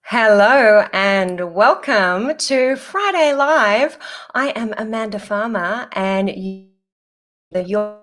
Hello and welcome to Friday Live. I am Amanda Farmer and you're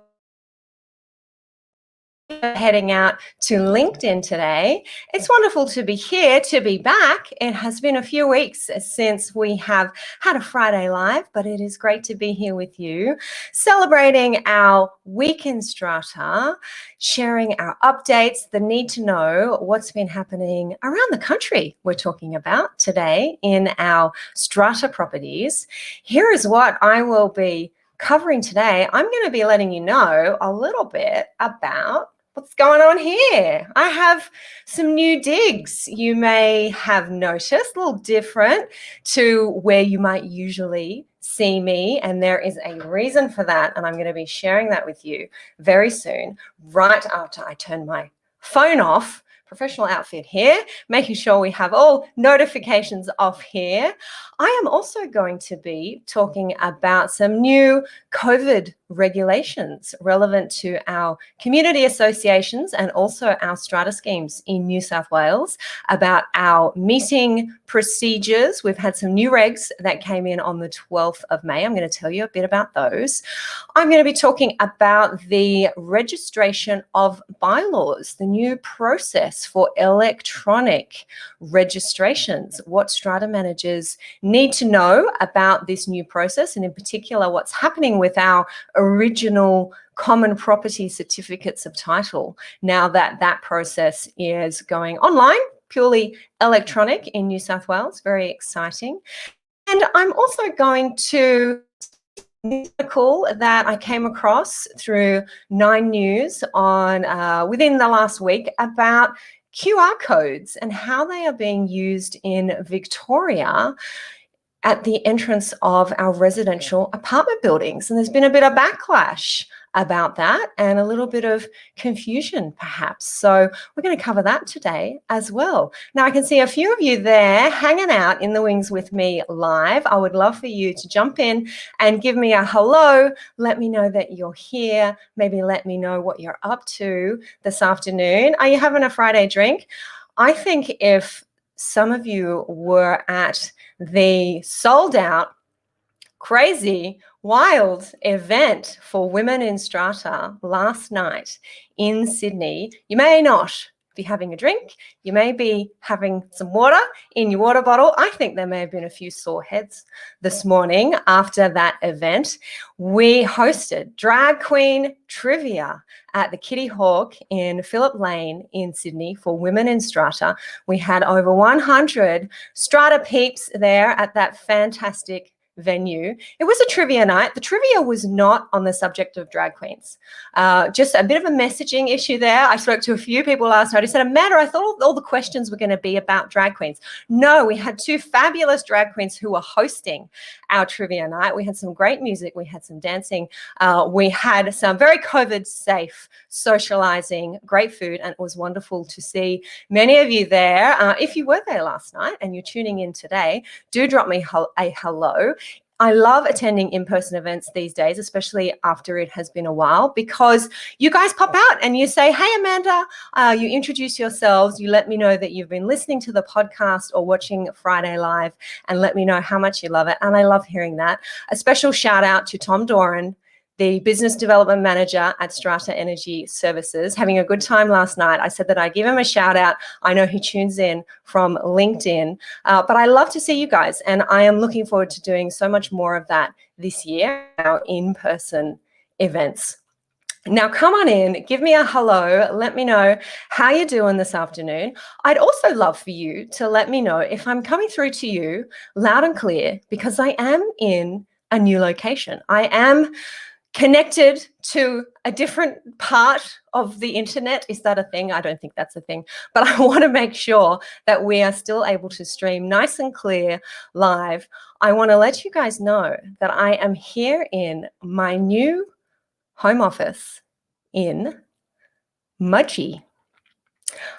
heading out to LinkedIn today. It's wonderful to be here, to be back. It has been a few weeks since we have had a Friday Live, but it is great to be here with you, celebrating our week in Strata, sharing our updates, the need to know what's been happening around the country we're talking about today in our Strata properties. Here is what I will be covering today. I'm going to be letting you know a little bit about what's going on here. I have some new digs you may have noticed, a little different to where you might usually see me, and there is a reason for that, and I'm going to be sharing that with you very soon, right after I turn my phone off. Professional outfit here, making sure we have all notifications off here. I am also going to be talking about some new COVID regulations relevant to our community associations and also our strata schemes in New South Wales, about our meeting procedures. We've had some new regs that came in on the 12th of May. I'm going to tell you a bit about those. I'm going to be talking about the registration of bylaws, the new process for electronic registrations, what strata managers need to know about this new process, and in particular what's happening with our original common property certificates of title now that that process is going online, purely electronic in New South Wales. Very exciting. And I'm also going to article that I came across through Nine News on within the last week about QR codes and how they are being used in Victoria at the entrance of our residential apartment buildings. And there's been a bit of backlash about that and a little bit of confusion perhaps. So we're going to cover that today as well. Now I can see a few of you there hanging out in the wings with me live. I would love for you to jump in and give me a hello. Let me know that you're here. Maybe let me know what you're up to this afternoon. Are you having a Friday drink? I think if some of you were at the sold out, crazy, wild event for women in Strata last night in Sydney, you may not be having a drink. You may be having some water in your water bottle. I think there may have been a few sore heads this morning after that event. We hosted drag queen trivia at the Kitty Hawk in Phillip Lane in Sydney for women in Strata. We had over 100 Strata peeps there at that fantastic venue. It was a trivia night. The trivia was not on the subject of drag queens. Just a bit of a messaging issue there. I spoke to a few people last night who said, Amanda, I thought all the questions were going to be about drag queens. No, we had two fabulous drag queens who were hosting our trivia night. We had some great music. We had some dancing. We had some very COVID safe socializing, great food, and it was wonderful to see many of you there. If you were there last night and you're tuning in today, do drop me a hello. I love attending in-person events these days, especially after it has been a while, because you guys pop out and you say, hey, Amanda, you introduce yourselves, you let me know that you've been listening to the podcast or watching Friday Live, and let me know how much you love it. And I love hearing that. A special shout out to Tom Doran, the business development manager at Strata Energy Services, having a good time last night. I said that I'd give him a shout out. I know he tunes in from LinkedIn, but I love to see you guys, and I am looking forward to doing so much more of that this year, our in-person events. Now, come on in, give me a hello, let me know how you're doing this afternoon. I'd also love for you to let me know if I'm coming through to you loud and clear, because I am in a new location. I am connected to a different part of the internet. Is that a thing? I don't think that's a thing, but I want to make sure that we are still able to stream nice and clear live. I want to let you guys know that I am here in my new home office in Mudgee.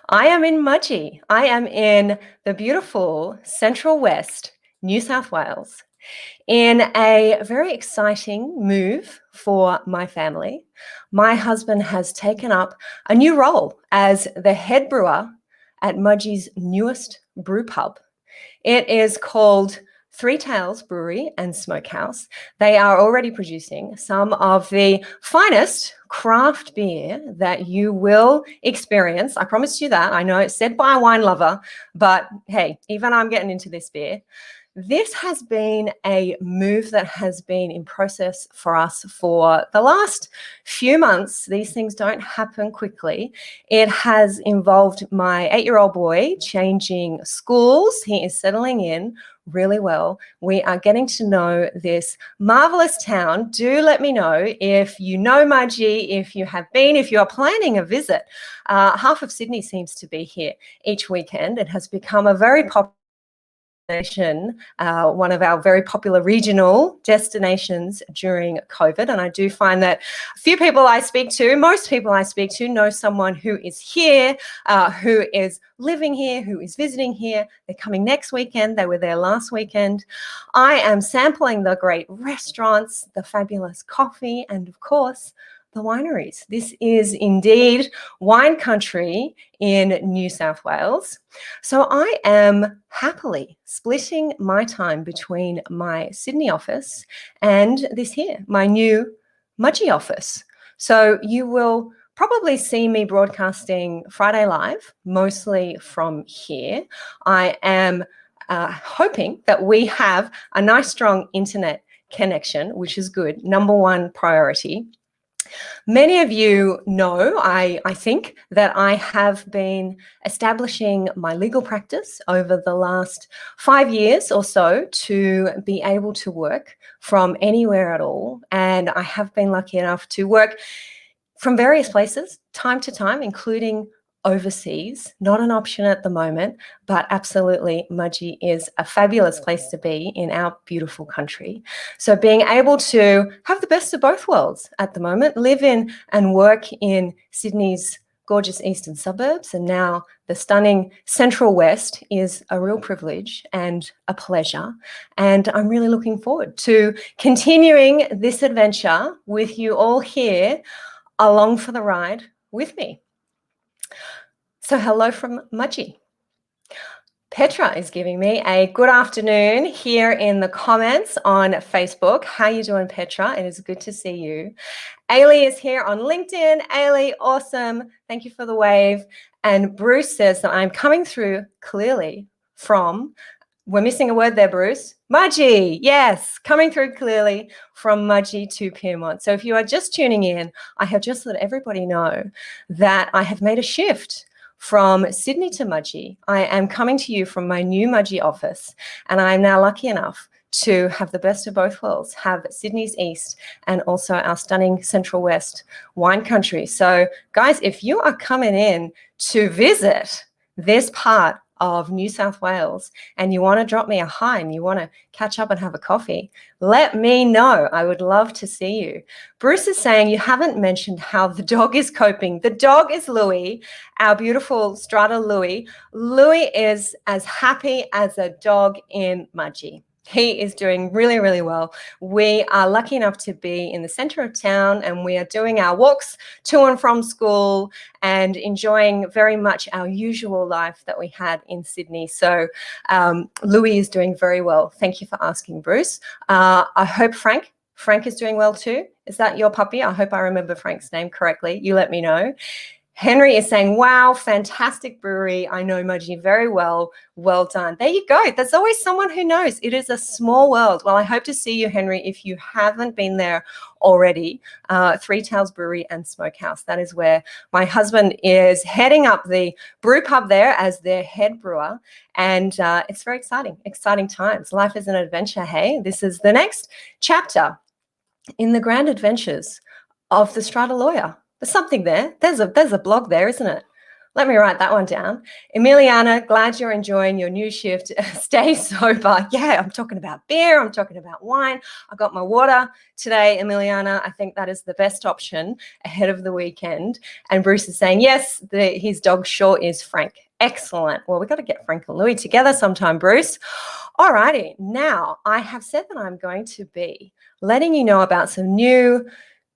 I am in Mudgee. I am in the beautiful Central West, New South Wales, in a very exciting move for my family. My husband has taken up a new role as the head brewer at Mudgee's newest brew pub. It is called Three Tails Brewery and Smokehouse. They are already producing some of the finest craft beer that you will experience. I promise you that. I know it's said by a wine lover, but hey, even I'm getting into this beer. This has been a move that has been in process for us for the last few months. These things don't happen quickly. It has involved my 8-year-old boy changing schools. He is settling in really well. We are getting to know this marvelous town. Do let me know if you know Mudgee, if you have been, if you are planning a visit. Half of Sydney seems to be here each weekend. It has become a very popular one of our very popular regional destinations during COVID. And I do find that a few people I speak to, most people I speak to, know someone who is here, who is living here, who is visiting here. They're coming next weekend. They were there last weekend. I am sampling the great restaurants, the fabulous coffee, and of course, the wineries. This is indeed wine country in New South Wales. So I am happily splitting my time between my Sydney office and this here, my new Mudgee office. So you will probably see me broadcasting Friday Live, mostly from here. I am hoping that we have a nice, strong internet connection, which is good. Number one priority. Many of you know, I think, that I have been establishing my legal practice over the last 5 years or so to be able to work from anywhere at all. And I have been lucky enough to work from various places, time to time, including overseas. Not an option at the moment, but absolutely Mudgee is a fabulous place to be in our beautiful country. So being able to have the best of both worlds at the moment, live in and work in Sydney's gorgeous eastern suburbs and now the stunning Central West is a real privilege and a pleasure. And I'm really looking forward to continuing this adventure with you all here along for the ride with me. So hello from Mudgee. Petra is giving me a good afternoon here in the comments on Facebook. How you doing, Petra? It is good to see you. Ailey is here on LinkedIn. Ailey, awesome. Thank you for the wave. And Bruce says that I'm coming through clearly from, we're missing a word there, Bruce. Mudgee, yes, coming through clearly from Mudgee to Pyrmont. So if you are just tuning in, I have just let everybody know that I have made a shift from Sydney to Mudgee. I am coming to you from my new Mudgee office, and I am now lucky enough to have the best of both worlds, have Sydney's East and also our stunning Central West wine country. So guys, if you are coming in to visit this part of New South Wales and you want to drop me a hi and you want to catch up and have a coffee, let me know. I would love to see you. Bruce is saying you haven't mentioned how the dog is coping. The dog is Louie, our beautiful Strata Louie. Louie is as happy as a dog in Mudgee. He is doing really, really well. We are lucky enough to be in the center of town and we are doing our walks to and from school and enjoying very much our usual life that we had in Sydney. So Louis is doing very well. Thank you for asking, Bruce. I hope Frank is doing well too. Is that your puppy? I hope I remember Frank's name correctly. You let me know. Henry is saying, wow, fantastic brewery. I know Mudgee very well. Well done. There you go. There's always someone who knows. It is a small world. Well, I hope to see you, Henry, if you haven't been there already. Three Tails Brewery and Smokehouse. That is where my husband is heading up the brew pub there as their head brewer. And it's very exciting times. Life is an adventure, hey? This is the next chapter in the grand adventures of the Strata lawyer. There's something there. There's a blog there, isn't it? Let me write that one down. Emiliana, glad you're enjoying your new shift. Stay sober. Yeah, I'm talking about beer. I'm talking about wine. I got my water today, Emiliana. I think that is the best option ahead of the weekend. And Bruce is saying, yes, his dog sure is Frank. Excellent. Well, we've got to get Frank and Louie together sometime, Bruce. All righty. Now, I have said that I'm going to be letting you know about some new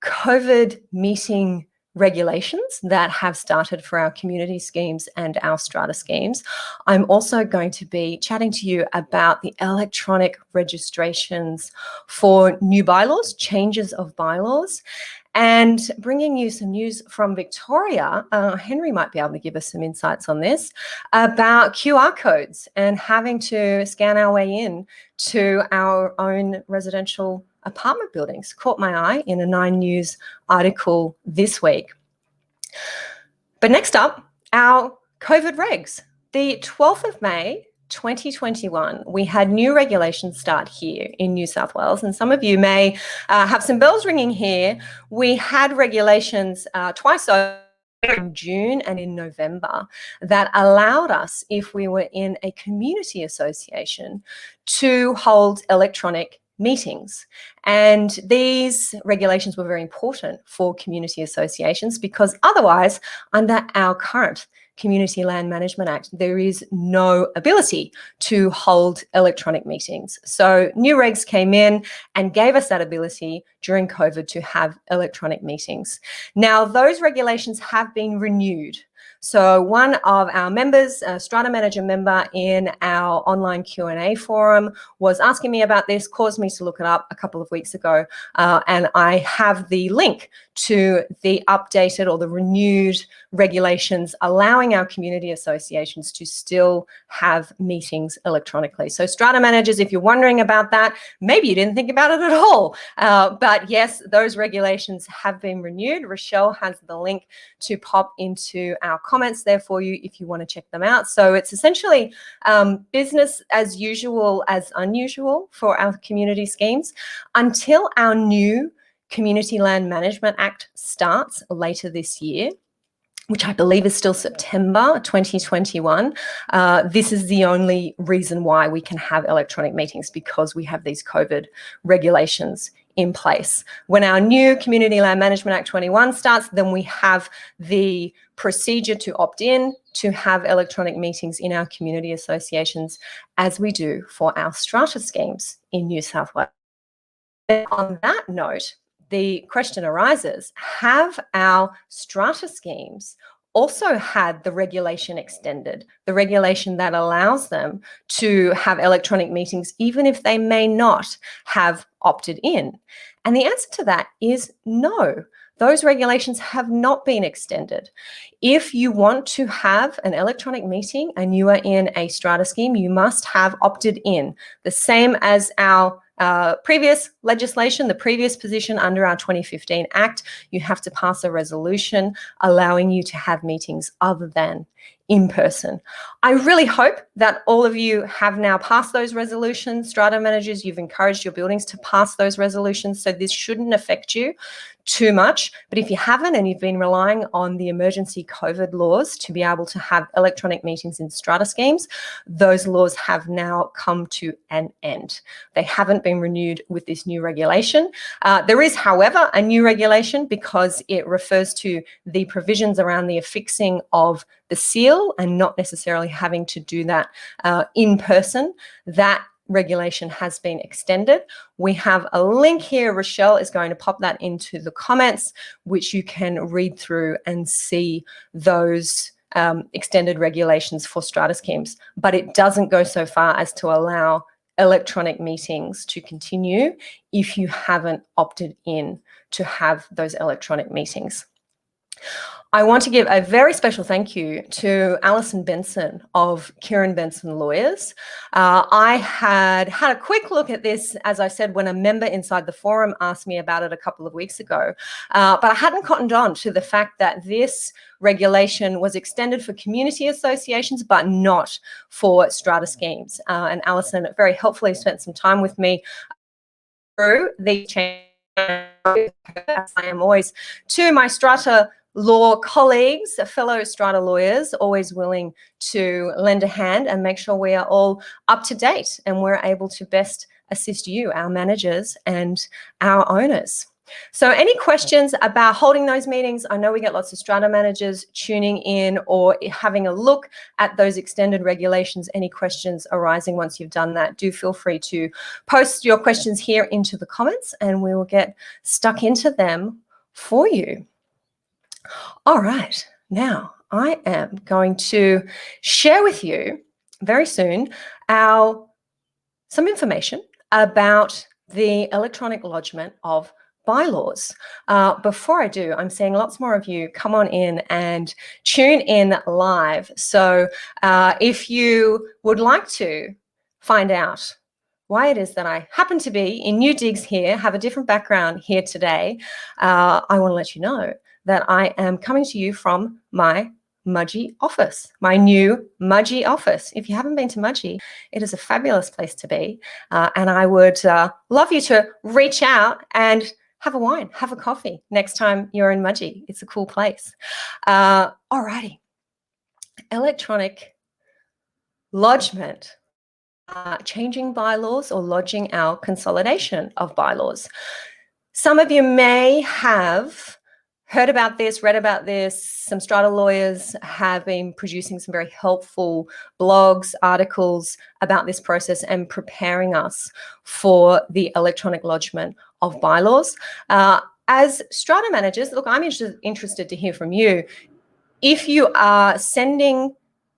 COVID meeting regulations that have started for our community schemes and our strata schemes. I'm also going to be chatting to you about the electronic registrations for new bylaws, changes of bylaws, and bringing you some news from Victoria. Henry might be able to give us some insights on this, about QR codes and having to scan our way in to our own residential apartment buildings. Caught my eye in a 9 News article this week. But next up, our COVID regs. The 12th of May, 2021, we had new regulations start here in New South Wales, and some of you may have some bells ringing here. We had regulations twice over, in June and in November, that allowed us, if we were in a community association, to hold electronic meetings. And these regulations were very important for community associations because otherwise, under our current Community Land Management Act, there is no ability to hold electronic meetings. So new regs came in and gave us that ability during COVID to have electronic meetings. Now, those regulations have been renewed. So one of our members, a Strata Manager member in our online Q&A forum, was asking me about this, caused me to look it up a couple of weeks ago, and I have the link to the updated or the renewed regulations allowing our community associations to still have meetings electronically. So Strata Managers, if you're wondering about that, maybe you didn't think about it at all, but yes, those regulations have been renewed. Rochelle has the link to pop into our comments there for you if you want to check them out. So it's essentially business as usual as unusual for our community schemes until our new Community Land Management Act starts later this year, which I believe is still September 2021. This is the only reason why we can have electronic meetings, because we have these COVID regulations in place. When our new Community Land Management Act 21 starts, then we have the procedure to opt in to have electronic meetings in our community associations, as we do for our strata schemes in New South Wales. On that note, the question arises, have our strata schemes also had the regulation extended, the regulation that allows them to have electronic meetings even if they may not have opted in? And the answer to that is no. Those regulations have not been extended. If you want to have an electronic meeting and you are in a strata scheme, you must have opted in, the same as our previous legislation, the previous position under our 2015 Act. You have to pass a resolution allowing you to have meetings other than in person. I really hope that all of you have now passed those resolutions. Strata managers, you've encouraged your buildings to pass those resolutions, so this shouldn't affect you too much. But if you haven't and you've been relying on the emergency COVID laws to be able to have electronic meetings in strata schemes, those laws have now come to an end. They haven't been renewed with this new regulation. There is, however, a new regulation because it refers to the provisions around the affixing of the seal and not necessarily having to do that in person. That regulation has been extended. We have a link here. Rochelle is going to pop that into the comments, which you can read through and see those extended regulations for strata schemes. But it doesn't go so far as to allow electronic meetings to continue if you haven't opted in to have those electronic meetings. I want to give a very special thank you to Alison Benson of Kieran Benson Lawyers. I had a quick look at this, as I said, when a member inside the forum asked me about it a couple of weeks ago, but I hadn't cottoned on to the fact that this regulation was extended for community associations, but not for strata schemes. And Alison very helpfully spent some time with me through the change. I am always to my strata law colleagues, fellow strata lawyers, always willing to lend a hand and make sure we are all up to date and we're able to best assist you, our managers and our owners. So any questions about holding those meetings? I know we get lots of strata managers tuning in or having a look at those extended regulations. Any questions arising once you've done that, do feel free to post your questions here into the comments and we will get stuck into them for you. All right, now I am going to share with you very soon some information about the electronic lodgement of bylaws. Before I do, I'm seeing lots more of you come on in and tune in live. So if you would like to find out why it is that I happen to be in New Digs here, have a different background here today, I want to let you know that I am coming to you from my Mudgee office, my new Mudgee office. If you haven't been to Mudgee, it is a fabulous place to be. And I would love you to reach out and have a wine, have a coffee next time you're in Mudgee. It's a cool place. Alrighty. Electronic lodgement. Changing bylaws or lodging our consolidation of bylaws. Some of you may have heard about this, read about this. Some strata lawyers have been producing some very helpful blogs, articles about this process and preparing us for the electronic lodgement of bylaws. As strata managers, look, I'm interested to hear from you. If you are sending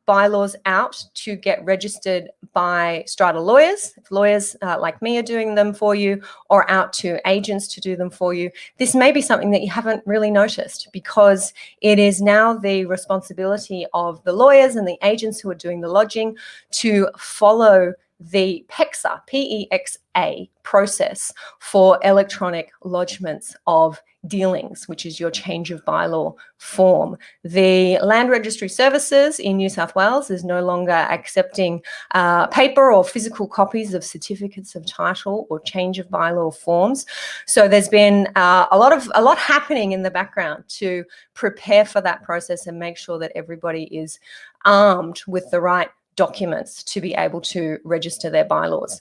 bylaws out to get registered by strata lawyers, if lawyers like me are doing them for you, or out to agents to do them for you, this may be something that you haven't really noticed, because it is now the responsibility of the lawyers and the agents who are doing the lodging to follow the PEXA, P-E-X-A process for electronic lodgements of dealings, which is your change of bylaw form. The Land Registry Services in New South Wales is no longer accepting paper or physical copies of certificates of title or change of bylaw forms. So there's been a lot happening in the background to prepare for that process and make sure that everybody is armed with the right documents to be able to register their bylaws.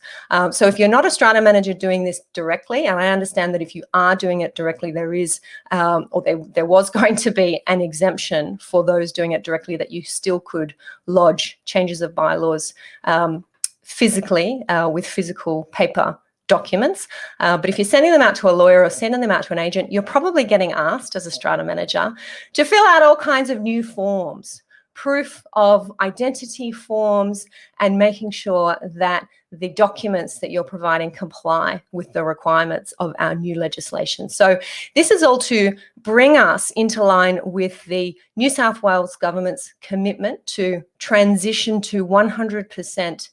So if you're not a strata manager doing this directly, and I understand that if you are doing it directly, there is, or there was going to be an exemption for those doing it directly, that you still could lodge changes of bylaws physically with physical paper documents. But if you're sending them out to a lawyer or sending them out to an agent, you're probably getting asked as a strata manager to fill out all kinds of new forms, proof of identity forms, and making sure that the documents that you're providing comply with the requirements of our new legislation. So this is all to bring us into line with the New South Wales government's commitment to transition to 100%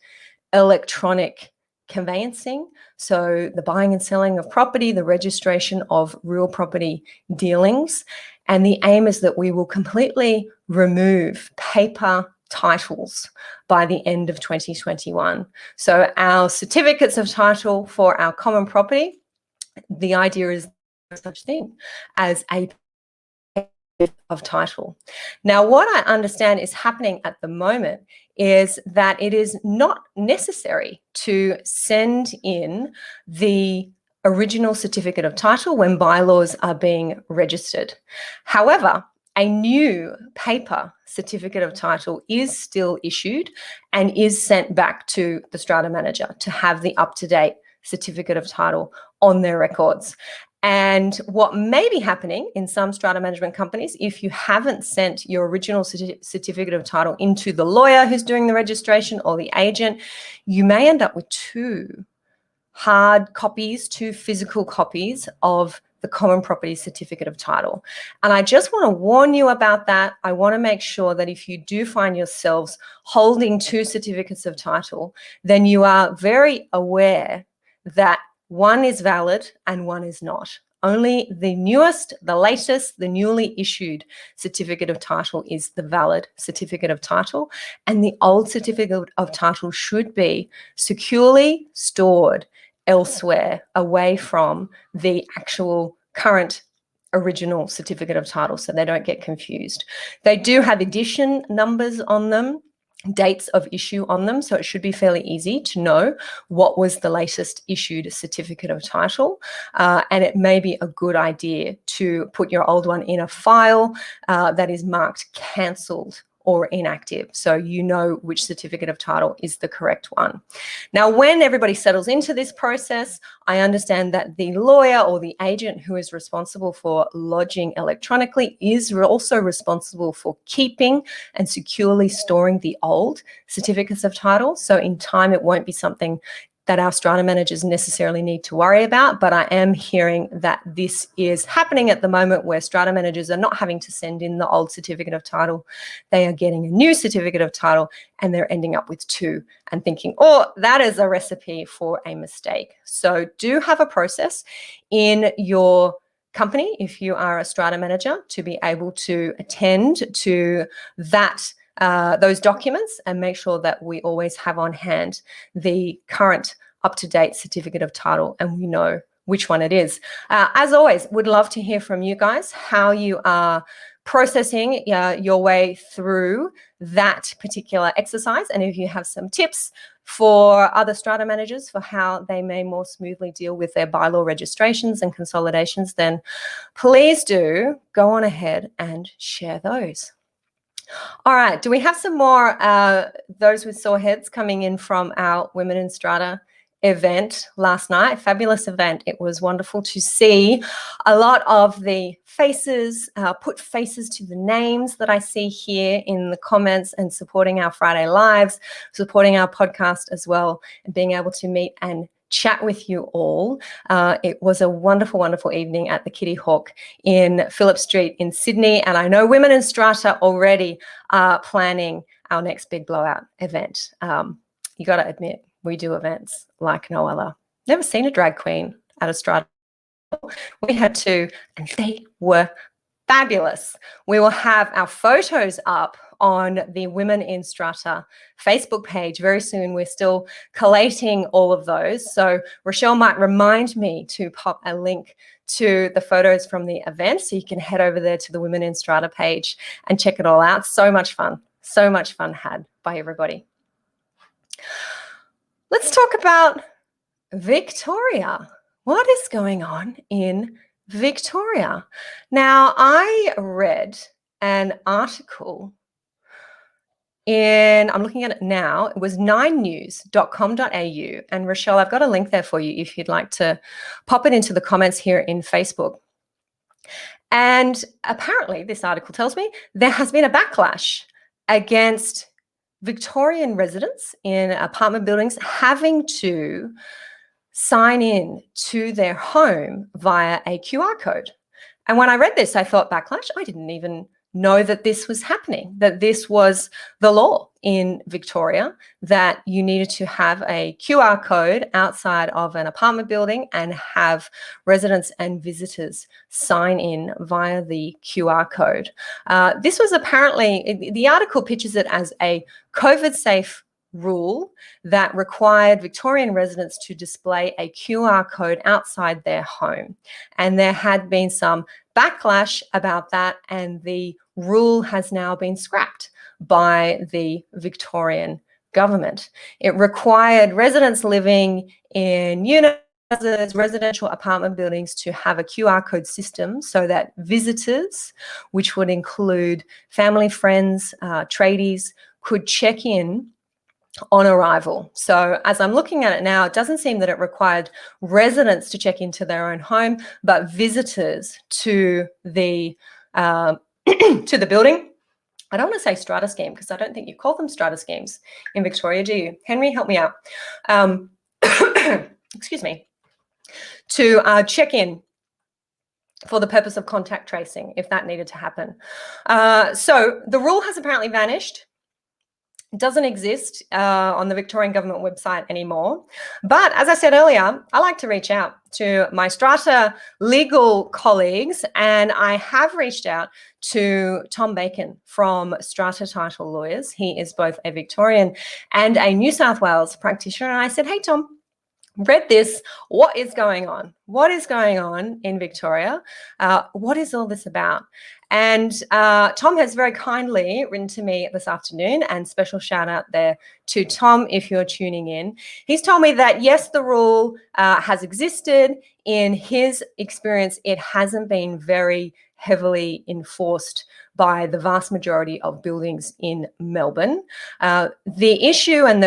electronic conveyancing. So the buying and selling of property, the registration of real property dealings. And the aim is that we will completely remove paper titles by the end of 2021. So our certificates of title for our common property, the idea is no such thing as a of title. Now, what I understand is happening at the moment is that it is not necessary to send in the original certificate of title when bylaws are being registered. However, a new paper certificate of title is still issued and is sent back to the strata manager to have the up-to-date certificate of title on their records. And what may be happening in some strata management companies, if you haven't sent your original certificate of title into the lawyer who's doing the registration or the agent, you may end up with two hard copies, two physical copies of the common property certificate of title. And I just want to warn you about that. I want to make sure that if you do find yourselves holding two certificates of title, then you are very aware that one is valid and one is not. Only the newest, the latest, the newly issued certificate of title is the valid certificate of title, and the old certificate of title should be securely stored elsewhere, away from the actual current original certificate of title, so they don't get confused. They do have edition numbers on them, dates of issue on them, so it should be fairly easy to know what was the latest issued certificate of title, and it may be a good idea to put your old one in a file that is marked cancelled or inactive. So you know which certificate of title is the correct one. Now, when everybody settles into this process, I understand that the lawyer or the agent who is responsible for lodging electronically is also responsible for keeping and securely storing the old certificates of title. So in time, it won't be something that our strata managers necessarily need to worry about, but I am hearing that this is happening at the moment where strata managers are not having to send in the old certificate of title. They are getting a new certificate of title and they're ending up with two and thinking, oh, that is a recipe for a mistake. So do have a process in your company if you are a strata manager to be able to attend to that those documents and make sure that we always have on hand the current up-to-date certificate of title and we know which one it is. As always, would love to hear from you guys how you are processing your way through that particular exercise, and if you have some tips for other strata managers for how they may more smoothly deal with their bylaw registrations and consolidations, then please do go on ahead and share those. All right, do we have some more those with sore heads coming in from our Women in Strata event last night? Fabulous event. It was wonderful to see a lot of the faces, put faces to the names that I see here in the comments and supporting our Friday Lives, supporting our podcast as well, and being able to meet and chat with you all. It was a wonderful, wonderful evening at the Kitty Hawk in Phillip Street in Sydney. And I know Women in Strata already are planning our next big blowout event. You got to admit, we do events like no other. Never seen a drag queen at a Strata. We had two, and they were fabulous. We will have our photos up on the Women in Strata Facebook page very soon. We're still collating all of those. So Rochelle might remind me to pop a link to the photos from the event so you can head over there to the Women in Strata page and check it all out. So much fun had by everybody. Let's talk about Victoria. What is going on in Victoria? Now, I read an article I'm looking at it now, it was 9news.com.au. And Rochelle, I've got a link there for you if you'd like to pop it into the comments here in Facebook. And apparently, this article tells me there has been a backlash against Victorian residents in apartment buildings having to sign in to their home via a QR code. And when I read this, I thought, backlash? I didn't even know that this was happening, that this was the law in Victoria, that you needed to have a QR code outside of an apartment building and have residents and visitors sign in via the QR code. This was apparently, the article pictures it as a COVID-safe rule that required Victorian residents to display a QR code outside their home. And there had been some backlash about that, and the rule has now been scrapped by the Victorian government. It required residents living in units, residential apartment buildings to have a QR code system so that visitors, which would include family, friends, tradies, could check in on arrival. So as I'm looking at it now, it doesn't seem that it required residents to check into their own home, but visitors to the to the building. I don't want to say strata scheme because I don't think you call them strata schemes in Victoria, do you? Henry, help me out. Excuse me. To check in for the purpose of contact tracing, if that needed to happen. So the rule has apparently vanished. Doesn't exist on the Victorian government website anymore. But as I said earlier, I like to reach out to my Strata legal colleagues, and I have reached out to Tom Bacon from Strata Title Lawyers. He is both a Victorian and a New South Wales practitioner. And I said, hey, Tom, read this. What is going on? What is going on in Victoria? What is all this about? And Tom has very kindly written to me this afternoon, and special shout out there to Tom if you're tuning in. He's told me that, yes, the rule has existed. In his experience, it hasn't been very heavily enforced by the vast majority of buildings in Melbourne. The issue and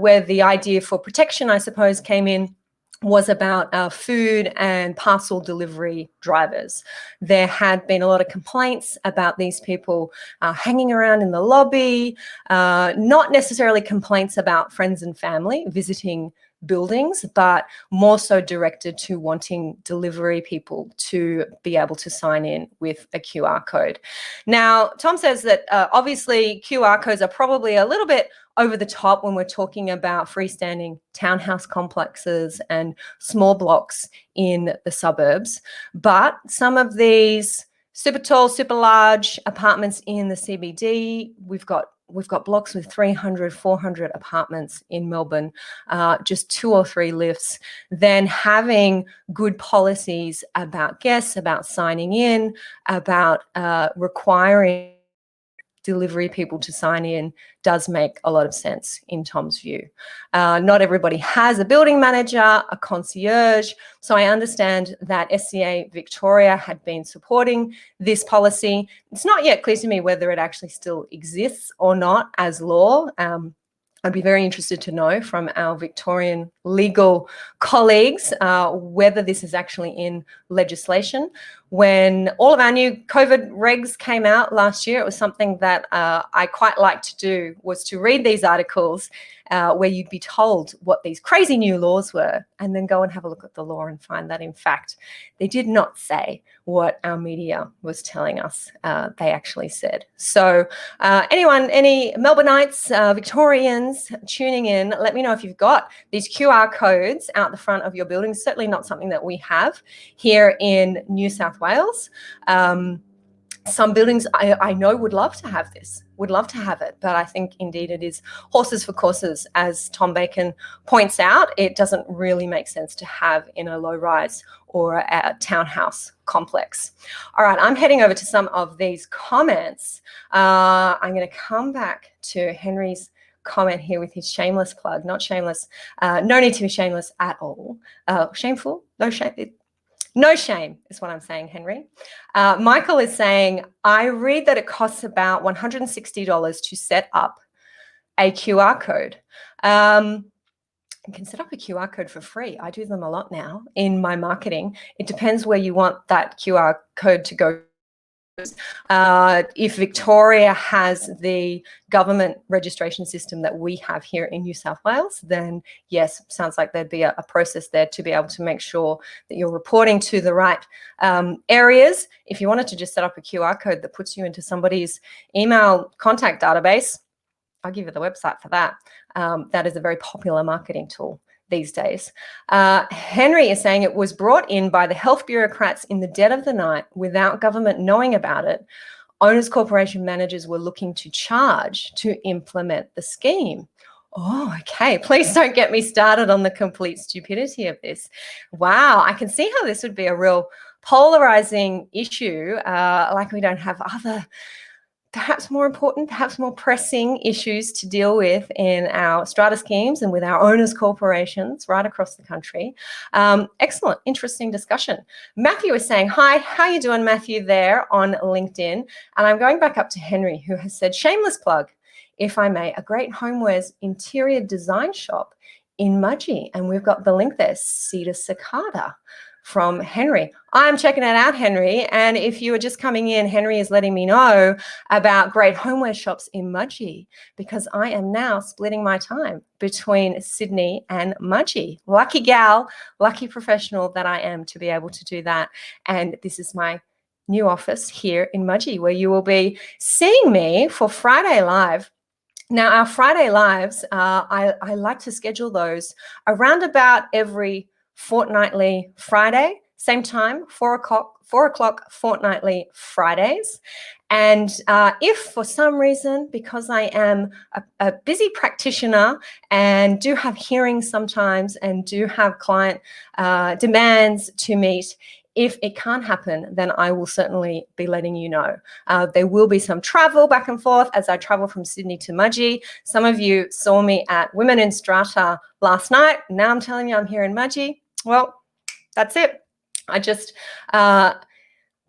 where the idea for protection, I suppose, came in was about food and parcel delivery drivers. There had been a lot of complaints about these people hanging around in the lobby, not necessarily complaints about friends and family visiting buildings, but more so directed to wanting delivery people to be able to sign in with a QR code. Now, Tom says that obviously QR codes are probably a little bit over the top when we're talking about freestanding townhouse complexes and small blocks in the suburbs. But some of these super tall, super large apartments in the CBD, we've got blocks with 300, 400 apartments in Melbourne, just 2 or 3 lifts. Then having good policies about guests, about signing in, about requiring delivery people to sign in does make a lot of sense in Tom's view. Not everybody has a building manager, a concierge. So I understand that SCA Victoria had been supporting this policy. It's not yet clear to me whether it actually still exists or not as law. I'd be very interested to know from our Victorian legal colleagues whether this is actually in legislation. When all of our new COVID regs came out last year, it was something that I quite liked to do, was to read these articles where you'd be told what these crazy new laws were and then go and have a look at the law and find that, in fact, they did not say what our media was telling us they actually said. So any Melbourneites, Victorians tuning in, let me know if you've got these QR codes out the front of your building. Certainly not something that we have here in New South Wales. Some buildings I know would love to have this, would love to have it, but I think indeed it is horses for courses, as Tom Bacon points out. It doesn't really make sense to have in a low-rise or a townhouse complex. All right, I'm heading over to some of these comments. I'm going to come back to Henry's comment here with his shameless plug. Not shameless. No need to be shameless at all. Shameful? No shame. No shame is what I'm saying, Henry. Michael is saying, I read that it costs about $160 to set up a QR code. You can set up a QR code for free. I do them a lot now in my marketing. It depends where you want that QR code to go. If Victoria has the government registration system that we have here in New South Wales, then yes, sounds like there'd be a process there to be able to make sure that you're reporting to the right areas. If you wanted to just set up a QR code that puts you into somebody's email contact database, I'll give you the website for that. That is a very popular marketing tool these days. Henry is saying it was brought in by the health bureaucrats in the dead of the night without government knowing about it. Owners corporation managers were looking to charge to implement the scheme. Oh, okay. Please don't get me started on the complete stupidity of this. Wow, I can see how this would be a real polarizing issue, like we don't have other perhaps more important, perhaps more pressing issues to deal with in our strata schemes and with our owners corporations right across the country. Excellent, interesting discussion. Matthew is saying, hi, how you doing, Matthew, there on LinkedIn? And I'm going back up to Henry, who has said, shameless plug, if I may, a great homewares interior design shop in Mudgee. And we've got the link there, Cedar Cicada, from Henry. I'm checking it out, Henry. And if you are just coming in, Henry is letting me know about great homeware shops in Mudgee, because I am now splitting my time between Sydney and Mudgee. Lucky gal, lucky professional that I am to be able to do that. And this is my new office here in Mudgee, where you will be seeing me for Friday Live. Now, our Friday Lives, I like to schedule those around about every fortnightly Friday, same time, 4 o'clock fortnightly Fridays. And if for some reason, because I am a busy practitioner and do have hearings sometimes and do have client demands to meet, if it can't happen, then I will certainly be letting you know. There will be some travel back and forth as I travel from Sydney to Mudgee. Some of you saw me at Women in Strata last night. Now I'm telling you I'm here in Mudgee. Well, that's it. I just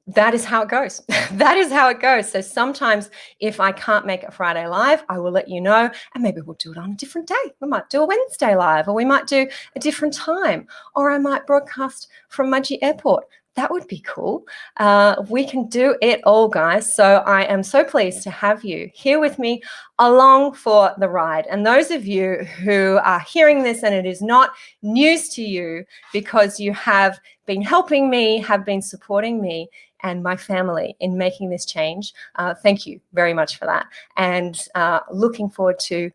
That is how it goes. That is how it goes. So sometimes if I can't make a Friday live, I will let you know, and maybe we'll do it on a different day. We might do a Wednesday live, or we might do a different time, or I might broadcast from Mudgee Airport. That would be cool. We can do it all, guys. So I am so pleased to have you here with me along for the ride. And those of you who are hearing this and it is not news to you because you have been helping me, have been supporting me and my family in making this change, thank you very much for that. And looking forward to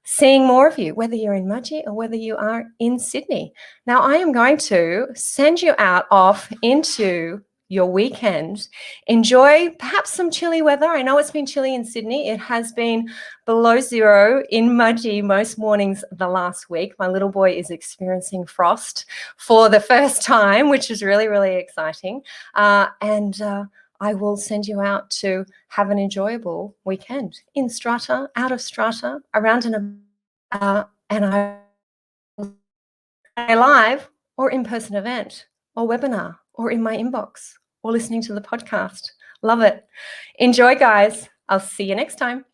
seeing more of you, whether you're in Mudgee or whether you are in Sydney. Now, I am going to send you out off into your weekend. Enjoy perhaps some chilly weather. I know it's been chilly in Sydney. It has been below zero in Mudgee most mornings the last week. My little boy is experiencing frost for the first time, which is really, really exciting. I will send you out to have an enjoyable weekend in Strata, out of Strata, around and I will a live or in-person event or webinar or in my inbox or listening to the podcast. Love it. Enjoy, guys. I'll see you next time.